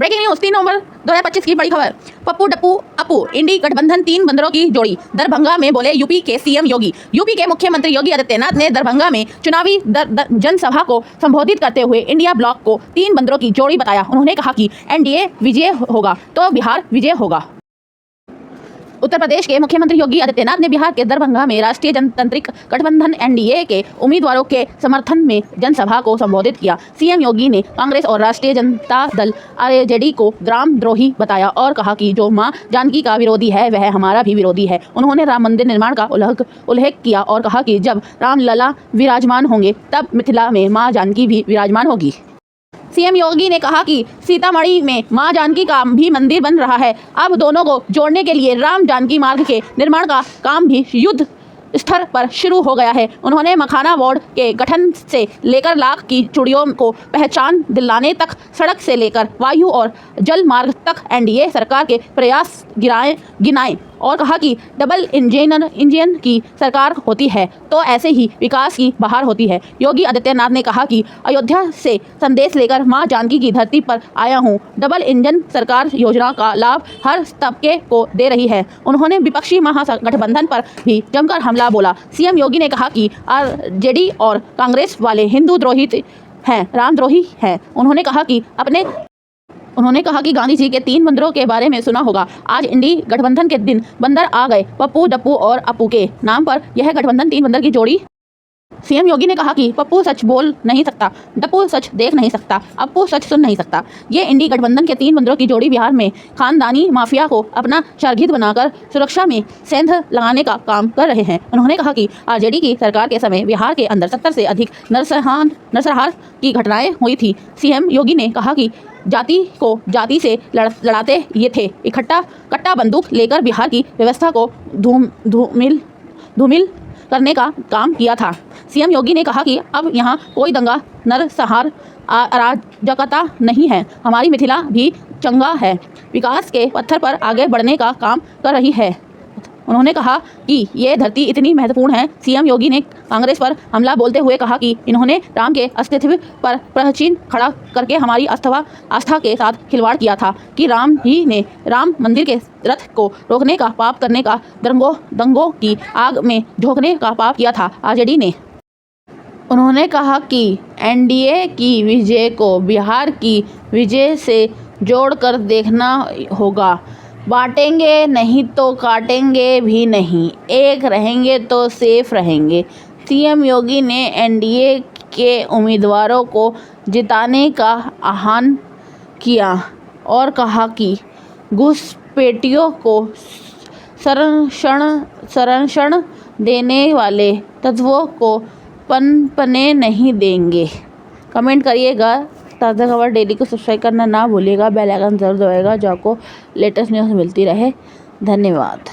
Breaking news 3 नवंबर 2025 की बड़ी खबर। पप्पू डप्पू अपू इंडी गठबंधन 3 बंदरों की जोड़ी। दरभंगा में बोले यूपी के सीएम योगी। यूपी के मुख्यमंत्री योगी आदित्यनाथ ने दरभंगा में चुनावी जनसभा को संबोधित करते हुए इंडिया ब्लॉक को 3 बंदरों की जोड़ी बताया। उन्होंने कहा कि एनडीए विजय होगा तो बिहार विजय होगा। उत्तर प्रदेश के मुख्यमंत्री योगी आदित्यनाथ ने बिहार के दरभंगा में राष्ट्रीय जनतांत्रिक गठबंधन एनडीए के उम्मीदवारों के समर्थन में जनसभा को संबोधित किया। सीएम योगी ने कांग्रेस और राष्ट्रीय जनता दल आरजेडी को ग्रामद्रोही बताया और कहा कि जो मां जानकी का विरोधी है वह हमारा भी विरोधी है। उन्होंने राम मंदिर निर्माण का उल्लेख किया और कहा कि जब रामलला विराजमान होंगे तब मिथिला में मां जानकी भी विराजमान होगी। सीएम योगी ने कहा कि सीतामढ़ी में मां जानकी का भी मंदिर बन रहा है। अब दोनों को जोड़ने के लिए राम जानकी मार्ग के निर्माण का काम भी युद्ध स्तर पर शुरू हो गया है। उन्होंने मखाना वार्ड के गठन से लेकर लाख की चूड़ियों को पहचान दिलाने तक, सड़क से लेकर वायु और जल मार्ग तक एनडीए सरकार के प्रयास गिनाए और कहा कि डबल इंजन की सरकार होती है तो ऐसे ही विकास की बहार होती है। योगी आदित्यनाथ ने कहा कि अयोध्या से संदेश लेकर मां जानकी की धरती पर आया हूं। डबल इंजन सरकार योजना का लाभ हर तबके को दे रही है। उन्होंने विपक्षी महागठबंधन पर भी जमकर हमला बोला। सीएम योगी ने कहा कि आरजेडी और कांग्रेस वाले हिंदू द्रोही हैं, रामद्रोही हैं। उन्होंने कहा कि गांधी जी के 3 बंदरों के बारे में सुना होगा। आज इंडी गठबंधन के दिन बंदर आ गए। पप्पू डप्पू और अपू के नाम पर यह गठबंधन 3 बंदर की जोड़ी। सीएम योगी ने कहा कि पप्पू सच बोल नहीं सकता, डप्पू सच देख नहीं सकता, अपू सच सुन नहीं सकता। ये इंडी गठबंधन के 3 बंदरों की जोड़ी बिहार में खानदानी माफिया को अपना शागिर्द बनाकर सुरक्षा में सेंध लगाने का काम कर रहे हैं। उन्होंने कहा कि आरजेडी की सरकार के समय बिहार के अंदर 70 से अधिक नरसंहार की घटनाएं हुई थी। सीएम योगी ने कहा कि जाति को जाति से लड़ाते ये थे। कट्टा बंदूक लेकर बिहार की व्यवस्था को धूमिल करने का काम किया था। सीएम योगी ने कहा कि अब यहाँ कोई दंगा नरसंहार अराजकता नहीं है। हमारी मिथिला भी चंगा है, विकास के पत्थर पर आगे बढ़ने का काम कर रही है। उन्होंने कहा कि ये धरती इतनी महत्वपूर्ण है। सीएम योगी ने कांग्रेस पर हमला बोलते हुए कहा कि इन्होंने राम के अस्तित्व पर प्रश्न खड़ा करके हमारी आस्था के साथ खिलवाड़ किया था कि राम ही ने राम मंदिर के रथ को रोकने का पाप करने का, दंगों की आग में झोंकने का पाप किया था आरजेडी ने। उन्होंने कहा कि एनडीए की विजय को बिहार की विजय से जोड़कर देखना होगा। बांटेंगे नहीं तो काटेंगे भी नहीं, एक रहेंगे तो सेफ रहेंगे। सीएम योगी ने एनडीए के उम्मीदवारों को जिताने का आह्वान किया और कहा कि घुसपैठियों को संरक्षण देने वाले तत्वों को पनपने नहीं देंगे। कमेंट करिएगा। ताज़ा खबर डेली को सब्सक्राइब करना ना भूलिएगा। बेल आइकन जरूर दबाइएगा जो आपको लेटेस्ट न्यूज़ मिलती रहे। धन्यवाद।